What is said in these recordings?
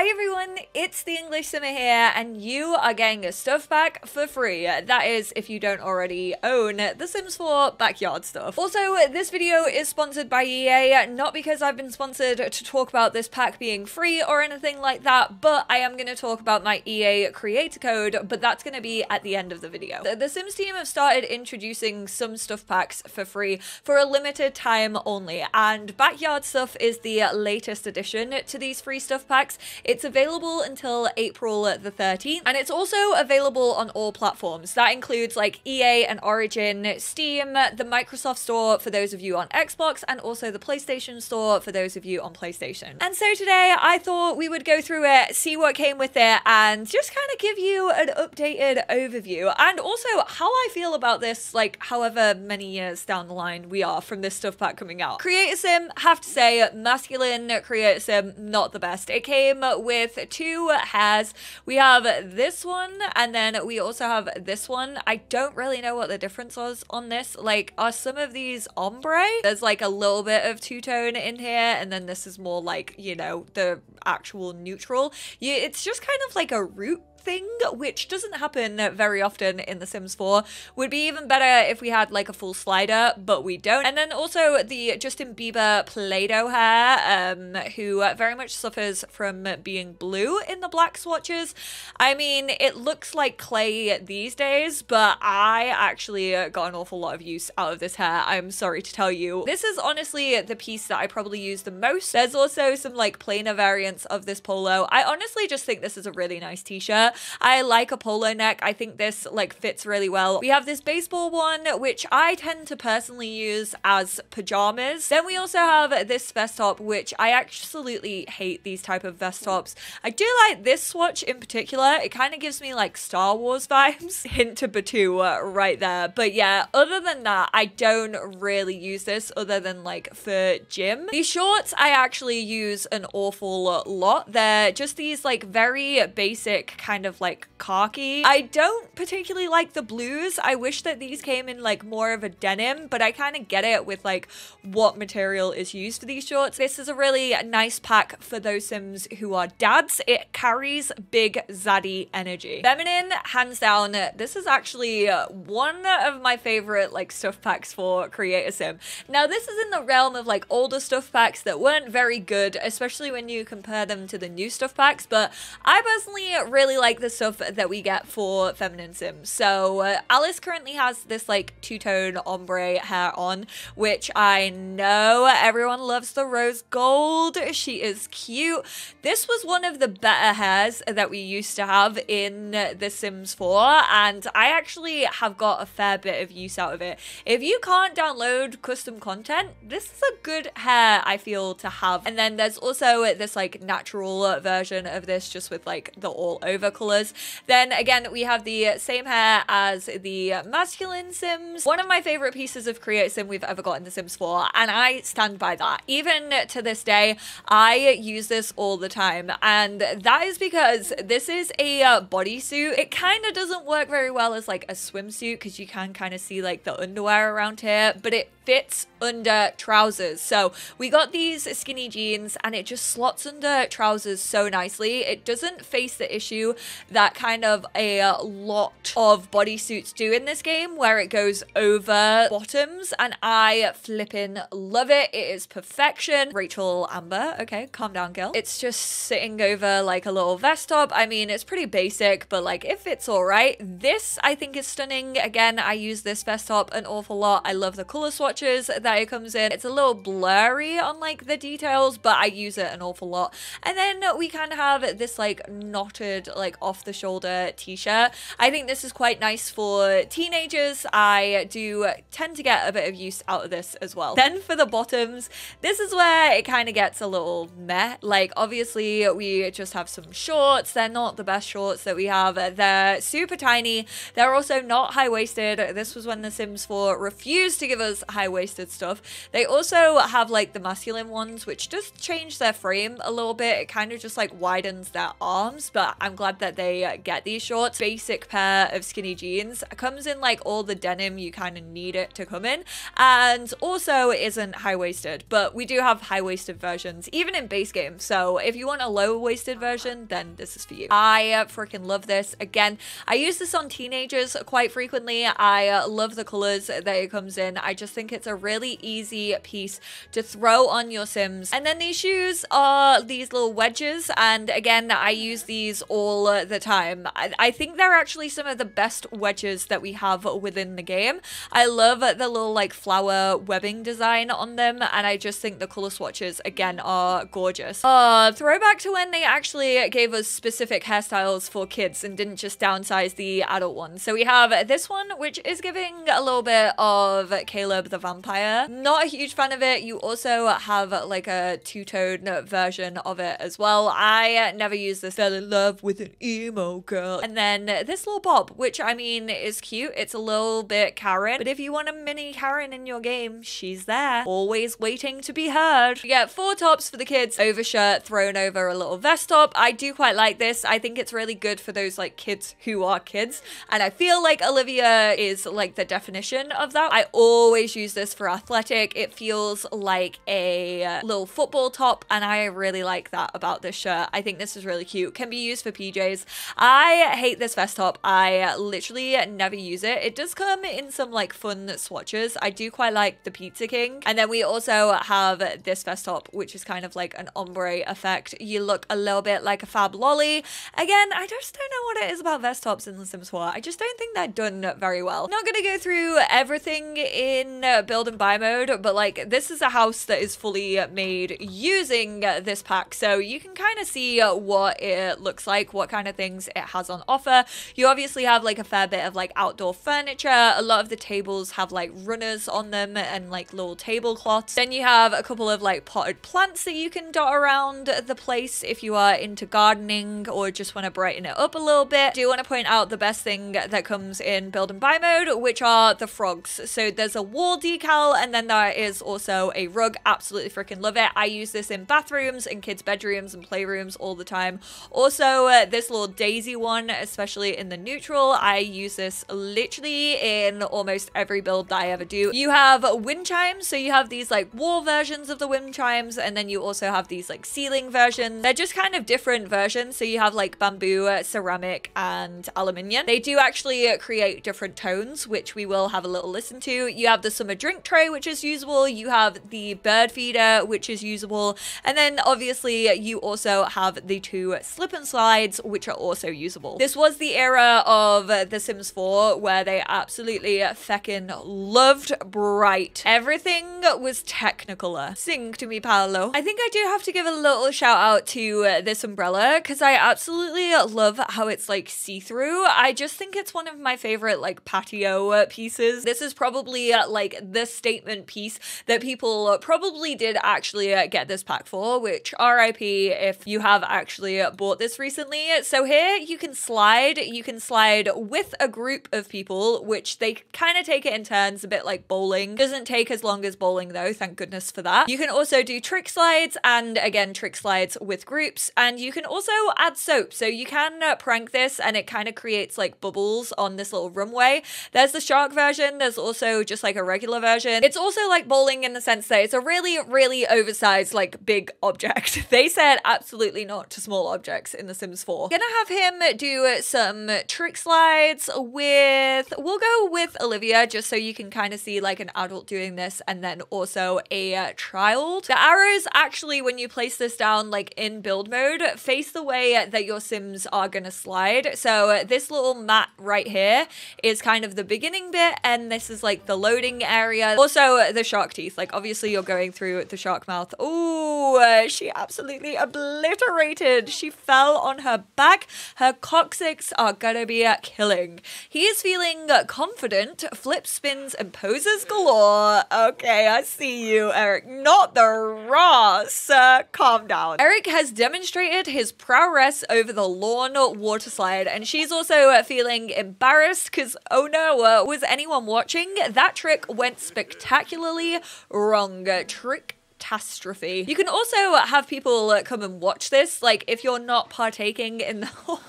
Hi everyone, it's the EnglishSimmer here, and you are getting a stuff pack for free. That is, if you don't already own The Sims 4 backyard stuff. Also, this video is sponsored by EA, not because I've been sponsored to talk about this pack being free or anything like that, but I am going to talk about my EA creator code, but that's going to be at the end of the video. The Sims team have started introducing some stuff packs for free for a limited time only, and backyard stuff is the latest addition to these free stuff packs. It's available until April the 13th, and it's also available on all platforms. That includes like EA and Origin, Steam, the Microsoft Store for those of you on Xbox, and also the PlayStation Store for those of you on PlayStation. And so today I thought we would go through it, see what came with it, and just kind of give you an updated overview, and also how I feel about this, like however many years down the line we are from this stuff pack coming out. Creator Sim, have to say, masculine Creator Sim, not the best. It came with two hairs. We have this one, and then we also have this one. I don't really know what the difference was on this. Like, are some of these ombre? There's like a little bit of two-tone in here, and then this is more like, you know, the actual neutral. Yeah, it's just kind of like a root thing, which doesn't happen very often in The Sims 4. Would be even better if we had like a full slider, but we don't. And then also the Justin Bieber Play-Doh hair, who very much suffers from being blue in the black swatches. I mean, it looks like clay these days, but I actually got an awful lot of use out of this hair, I'm sorry to tell you. This is honestly the piece that I probably use the most. There's also some like plainer variants of this polo. I honestly just think this is a really nice t-shirt. I like a polo neck. I think this like fits really well. We have this baseball one, which I tend to personally use as pajamas. Then we also have this vest top, which I absolutely hate these type of vest tops. I do like this swatch in particular. It kind of gives me like Star Wars vibes. Hint to Patio right there. But yeah, other than that, I don't really use this other than like for gym. These shorts I actually use an awful lot. They're just these like very basic kind of like khaki. I don't particularly like the blues. I wish that these came in like more of a denim, but I kind of get it with like what material is used for these shorts. This is a really nice pack for those Sims who are dads. It carries big zaddy energy. Feminine, hands down, this is actually one of my favorite like stuff packs for Creator Sim. Now this is in the realm of like older stuff packs that weren't very good, especially when you compare them to the new stuff packs, but I personally really like the stuff that we get for feminine Sims. So Alice currently has this like two-tone ombre hair on, which I know everyone loves the rose gold. She is cute. This was one of the better hairs that we used to have in The Sims 4, and I actually have got a fair bit of use out of it. If you can't download custom content, this is a good hair, I feel, to have. And then there's also this like natural version of this just with like the all over colors. Then again, we have the same hair as the masculine Sims. One of my favorite pieces of Creator Sim we've ever got in The Sims 4, and I stand by that. Even to this day, I use this all the time, and that is because this is a bodysuit. It kind of doesn't work very well as like a swimsuit because you can kind of see like the underwear around here, but it fits under trousers. So we got these skinny jeans and it just slots under trousers so nicely. It doesn't face the issue that kind of a lot of bodysuits do in this game where it goes over bottoms, and I flippin' love it. It is perfection. Rachel Amber, okay, calm down girl. It's just sitting over like a little vest top. I mean, it's pretty basic, but like it fits all right. This I think is stunning. Again, I use this vest top an awful lot. I love the color swatches that it comes in. It's a little blurry on like the details, but I use it an awful lot. And then we kind of have this like knotted like off the shoulder t-shirt. I think this is quite nice for teenagers. I do tend to get a bit of use out of this as well. Then for the bottoms, this is where it kind of gets a little meh. Like obviously we just have some shorts. They're not the best shorts that we have. They're super tiny. They're also not high-waisted. This was when The Sims 4 refused to give us high high-waisted stuff. They also have like the masculine ones, which just change their frame a little bit. It kind of just like widens their arms, but I'm glad that they get these shorts. Basic pair of skinny jeans. It comes in like all the denim you kind of need it to come in, and also isn't high-waisted, but we do have high-waisted versions even in base game. So if you want a low-waisted version, then this is for you. I freaking love this. Again, I use this on teenagers quite frequently. I love the colors that it comes in. I just think it's a really easy piece to throw on your Sims. And then these shoes are these little wedges, and again, I use these all the time. I think they're actually some of the best wedges that we have within the game. I love the little like flower webbing design on them, and I just think the color swatches again are gorgeous. Throwback to when they actually gave us specific hairstyles for kids and didn't just downsize the adult ones. So we have this one, which is giving a little bit of Caleb the vampire. Not a huge fan of it. You also have like a two-tone version of it as well. I never use this. Fell in love with an emo girl. And then this little bob, which I mean is cute. It's a little bit Karen, but if you want a mini Karen in your game, she's there, always waiting to be heard. You get 4 tops for the kids, overshirt thrown over a little vest top. I do quite like this. I think it's really good for those like kids who are kids, and I feel like Olivia is like the definition of that. I always use this for athletic. It feels like a little football top, and I really like that about this shirt. I think this is really cute. Can be used for PJs. I hate this vest top. I literally never use it. It does come in some like fun swatches. I do quite like the Pizza King. And then we also have this vest top, which is kind of like an ombre effect. You look a little bit like a fab lolly. Again, I just don't know what it is about vest tops in The Sims 4. I just don't think they're done very well. Not gonna go through everything in build and buy mode, but like this is a house that is fully made using this pack, so you can kind of see what it looks like, what kind of things it has on offer. You obviously have like a fair bit of like outdoor furniture. A lot of the tables have like runners on them and like little tablecloths. Then you have a couple of like potted plants that you can dot around the place if you are into gardening or just want to brighten it up a little bit. I do want to point out the best thing that comes in build and buy mode, which are the frogs. So there's a wall decal, and then there is also a rug. Absolutely freaking love it. I use this in bathrooms and kids' bedrooms and playrooms all the time. Also, this little daisy one, especially in the neutral, I use this literally in almost every build that I ever do. You have wind chimes, so you have these like wall versions of the wind chimes, and then you also have these like ceiling versions. They're just kind of different versions. So you have like bamboo, ceramic, and aluminium. They do actually create different tones, which we will have a little listen to. You have the summer drink tray, which is usable. You have the bird feeder, which is usable. And then obviously you also have the 2 slip and slides, which are also usable. This was the era of The Sims 4 where they absolutely feckin' loved bright. Everything was Technicolor. Sing to me, Paolo. I think I do have to give a little shout out to this umbrella because I absolutely love how it's like see-through. I just think it's one of my favorite like patio pieces. This is probably like the statement piece that people probably did actually get this pack for, which RIP if you have actually bought this recently. So here you can slide with a group of people, which they kind of take it in turns, a bit like bowling. Doesn't take as long as bowling though, thank goodness for that. You can also do trick slides, and again trick slides with groups, and you can also add soap, so you can prank this and it kind of creates like bubbles on this little runway. There's the shark version, there's also just like a regular version. It's also like bowling in the sense that it's a really oversized like big object. They said absolutely not to small objects in The Sims 4. Gonna have him do some trick slides with, we'll go with Olivia just so you can kind of see like an adult doing this, and then also a child. The arrows actually, when you place this down like in build mode, face the way that your Sims are gonna slide. So this little mat right here is kind of the beginning bit, and this is like the loading area. Also the shark teeth, like obviously you're going through the shark mouth. Ooh, she absolutely obliterated. She fell on her back. Her coccyx are gonna be killing. He is feeling confident, flip spins and poses galore. Okay, I see you, Eric. Not the raw, sir. Calm down. Eric has demonstrated his prowess over the lawn water slide, and she's also feeling embarrassed because, oh no, was anyone watching? That trick went went spectacularly wrong. Trick-tastrophe. You can also have people come and watch this, like if you're not partaking in the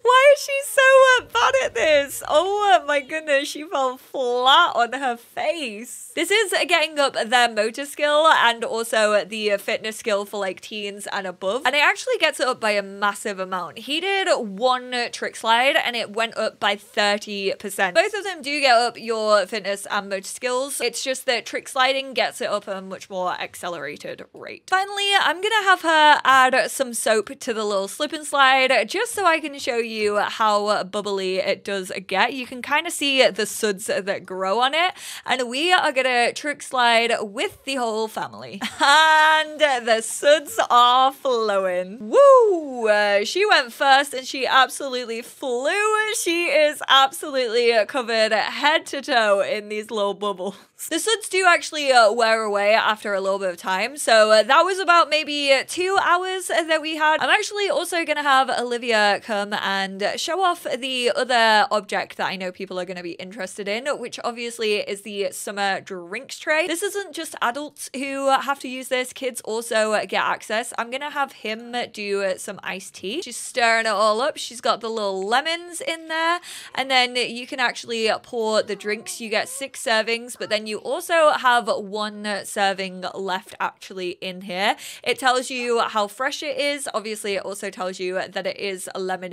Why is she so bad at this? Oh my goodness, she fell flat on her face. This is getting up their motor skill and also the fitness skill for like teens and above. And it actually gets it up by a massive amount. He did one trick slide and it went up by 30%. Both of them do get up your fitness and motor skills. It's just that trick sliding gets it up a much more accelerated rate. Finally, I'm gonna have her add some soap to the little slip and slide just so I can show you how bubbly it does get. You can kind of see the suds that grow on it, and we are gonna trick slide with the whole family. And the suds are flowing. Woo! She went first and she absolutely flew. She is absolutely covered head to toe in these little bubbles. The suds do actually wear away after a little bit of time, so that was about maybe 2 hours that we had. I'm actually also gonna have Olivia come and show off the other object that I know people are going to be interested in, which obviously is the summer drinks tray. This isn't just adults who have to use this, kids also get access. I'm going to have him do some iced tea. She's stirring it all up. She's got the little lemons in there, and then you can actually pour the drinks. You get 6 servings, but then you also have 1 serving left actually in here. It tells you how fresh it is. Obviously, it also tells you that it is a lemonade.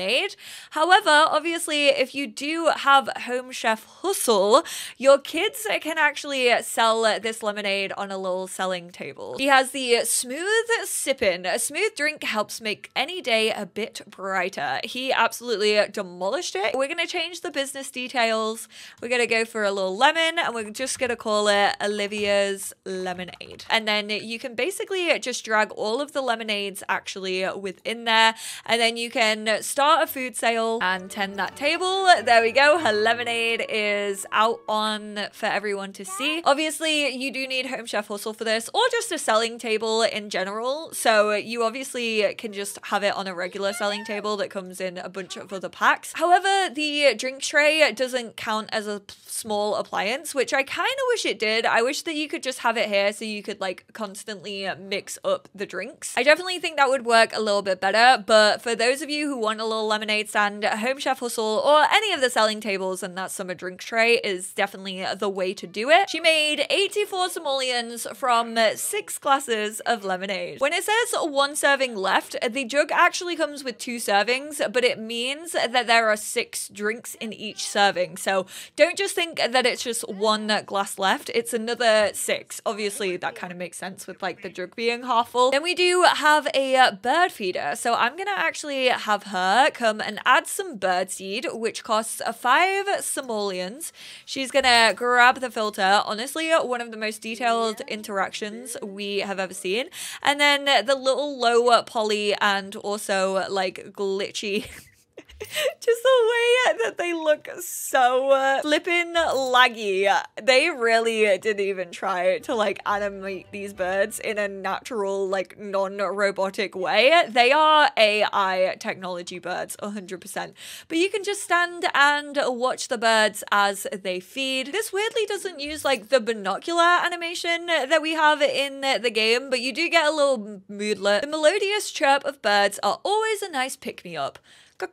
However, obviously, if you do have home chef hustle, your kids can actually sell this lemonade on a little selling table. He has the smooth sippin'. A smooth drink helps make any day a bit brighter. He absolutely demolished it. We're gonna change the business details. We're gonna go for a little lemon, and we're just gonna call it Olivia's lemonade. And then you can basically just drag all of the lemonades actually within there, and then you can start a food sale and tend that table. There we go. Her lemonade is out on for everyone to see. Obviously, you do need home chef hustle for this, or just a selling table in general. So you obviously can just have it on a regular selling table that comes in a bunch of other packs. However, the drink tray doesn't count as a small appliance, which I kind of wish it did. I wish that you could just have it here so you could like constantly mix up the drinks. I definitely think that would work a little bit better, but for those of you who want a little lemonade stand, home chef hustle, or any of the selling tables and that summer drink tray is definitely the way to do it. She made 84 simoleons from 6 glasses of lemonade. When it says 1 serving left, the jug actually comes with 2 servings, but it means that there are 6 drinks in each serving. So don't just think that it's just 1 glass left, it's another 6. Obviously that kind of makes sense with like the jug being half full. Then we do have a bird feeder, so I'm gonna actually have her come and add some birdseed, which costs 5 simoleons. She's gonna grab the filter. Honestly, one of the most detailed interactions we have ever seen. And then the little low poly and also like glitchy just the way that they look so flippin' laggy. They really didn't even try to like animate these birds in a natural, like non-robotic way. They are AI technology birds, 100%. But you can just stand and watch the birds as they feed. This weirdly doesn't use like the binocular animation that we have in the game, but you do get a little moodlet. The melodious chirp of birds are always a nice pick-me-up.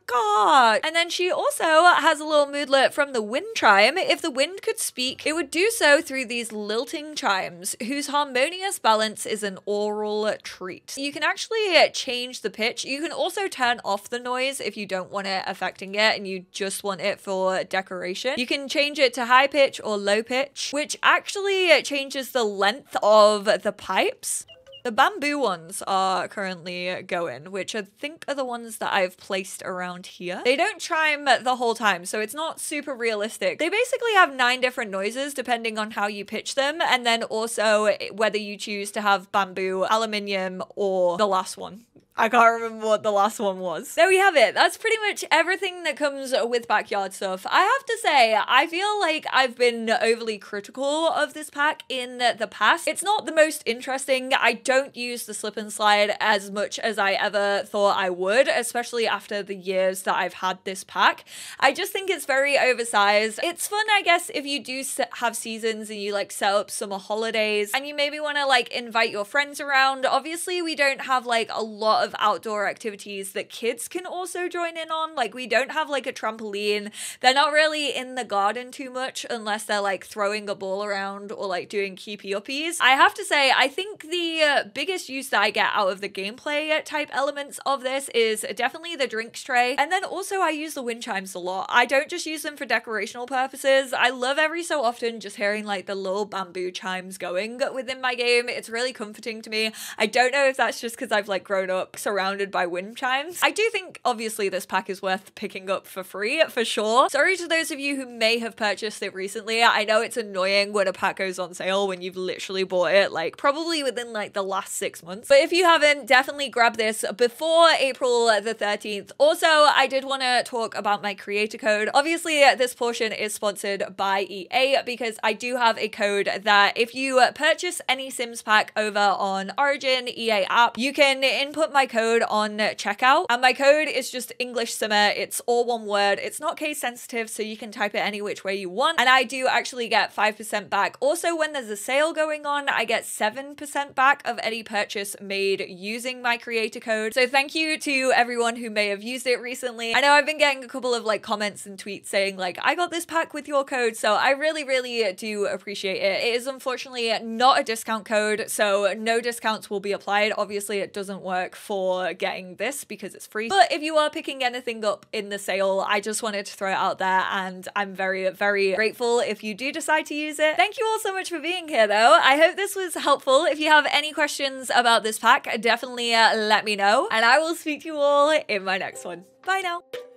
God. And then she also has a little moodlet from the wind chime. If the wind could speak, it would do so through these lilting chimes, whose harmonious balance is an oral treat. You can actually change the pitch. You can also turn off the noise if you don't want it affecting it and you just want it for decoration. You can change it to high pitch or low pitch, which actually changes the length of the pipes. The bamboo ones are currently going, which I think are the ones that I've placed around here. They don't chime the whole time, so it's not super realistic. They basically have 9 different noises depending on how you pitch them, and then also whether you choose to have bamboo, aluminium, or the last one. I can't remember what the last one was. There we have it. That's pretty much everything that comes with backyard stuff. I have to say, I feel like I've been overly critical of this pack in the past. It's not the most interesting. I don't use the slip and slide as much as I ever thought I would, especially after the years that I've had this pack. I just think it's very oversized. It's fun, I guess, if you do have seasons and you like set up summer holidays and you maybe want to like invite your friends around. Obviously, we don't have like a lot of outdoor activities that kids can also join in on. Like, we don't have like a trampoline. They're not really in the garden too much unless they're like throwing a ball around or like doing keepy uppies. I have to say, I think the biggest use that I get out of the gameplay type elements of this is definitely the drinks tray. And then also I use the wind chimes a lot. I don't just use them for decorational purposes. I love every so often just hearing like the little bamboo chimes going within my game. It's really comforting to me. I don't know if that's just because I've like grown up surrounded by wind chimes. I do think obviously this pack is worth picking up for free for sure. Sorry to those of you who may have purchased it recently. I know it's annoying when a pack goes on sale when you've literally bought it like probably within like the last 6 months. But if you haven't, definitely grab this before April the 13th. Also, I did want to talk about my creator code. Obviously, this portion is sponsored by EA because I do have a code that if you purchase any Sims pack over on Origin EA app, you can input my code on checkout. And my code is just EnglishSimmer. It's all one word. It's not case sensitive, so you can type it any which way you want. And I do actually get 5% back. Also, when there's a sale going on, I get 7% back of any purchase made using my creator code. So thank you to everyone who may have used it recently. I know I've been getting a couple of like comments and tweets saying like, I got this pack with your code. So I really do appreciate it. It is unfortunately not a discount code, so no discounts will be applied. Obviously, it doesn't work for getting this because it's free. But if you are picking anything up in the sale, I just wanted to throw it out there, and I'm very grateful if you do decide to use it. Thank you all so much for being here though. I hope this was helpful. If you have any questions about this pack, definitely let me know, and I will speak to you all in my next one. Bye now.